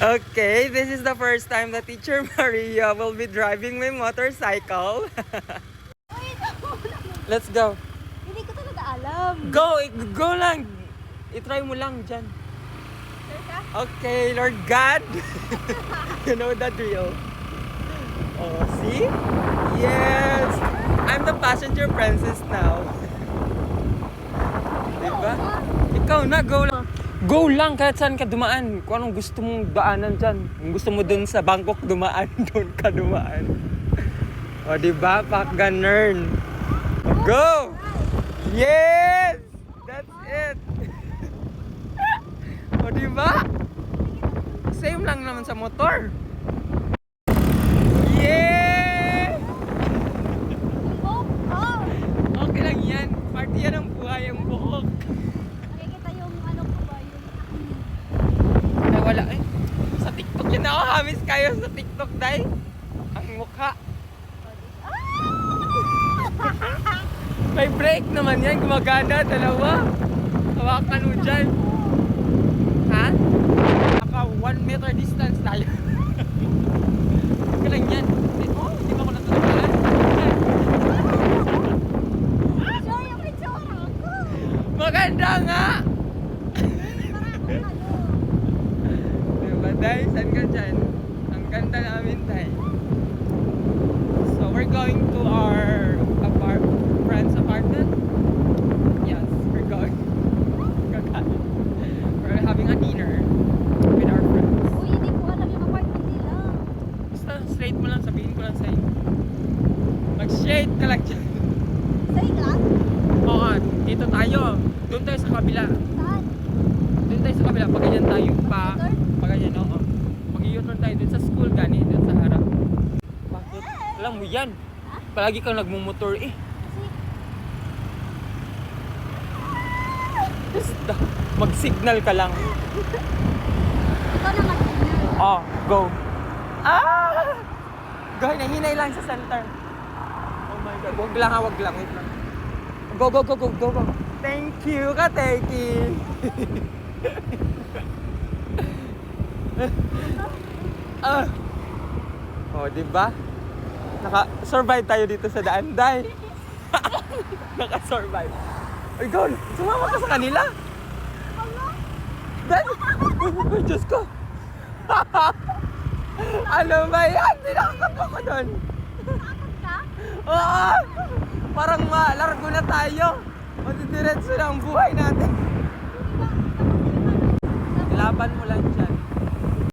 Okay, this is the first time that Teacher Maria will be driving my motorcycle. Wait, Let's go. hindi ko talaga alam. Go lang. I-try mo lang dyan. Sure ka? Okay, Lord God. You know the drill. Oh, see? Yes! I'm the passenger princess now. Diba? Ikaw na, go lang. Go lang kahit saan ka dumaan. Kung anong gusto mong daanan dyan. Kung gusto mo dun sa Bangkok dumaan, doon ka dumaan. O diba? Pak ganern. Go! Yes! That's it! O diba? Same lang naman sa motor. Yeah! Oh, oh. Okay lang yan. Part yan ng buhay ang buhok. Nakikita yung ano ko ba, yung Nawala eh. Sa TikTok yun ako. Hamis kayo sa TikTok, day. Ang mukha. May break naman yan. Gumagana. Dalawa. Hawakan mo dyan. Ha? Naka 1 meter distance tayo. Okay lang yan. Oh, hindi ba ako natutulungan? Sure yung itsura ko. Maganda nga! Parang ako ano. Diba, Day? Saan ka dyan? Ang ganda namin, Day. So, we're going to our friend's apartment. Yes, we're going. We're having a dinner with our friends. Uy, hindi ko alam yung apartment nila. Basta straight mo lang, sabihin ko lang sa'yo. Mag-shade ka lang dyan. Sa'yo lang? Oo, dito tayo. Doon tayo sa kabila. Saan? Doon tayo sa kabila. Pag-ganyan tayo pa. U-turn? Pag-ganyan, oo. Mag-u-turn tayo doon sa school, gani. Doon sa harap. Bakit? Alam mo yan. Palagi kang nagmumotor eh. Kasi, Basta, mag-signal ka lang. ikaw na mag-signal. Oh, go. Ah! Go, hinay lang sa center. Oh my God. Wag lang ha, wag lang. Wait lang. Go, go, go, go, go, go. Thank you, Kateki. Ah. Oh, di ba? Naka-survive tayo dito sa daan, Day. Naka-survive. Ay, go. Sumama ka sa kanila. Day. Ay, Diyos ko. Ano ba yan? Tinakot ako doon. Takot ka? Oo. Parang malargo na tayo. Matidiretso na ang buhay natin. Laban mo lang dyan.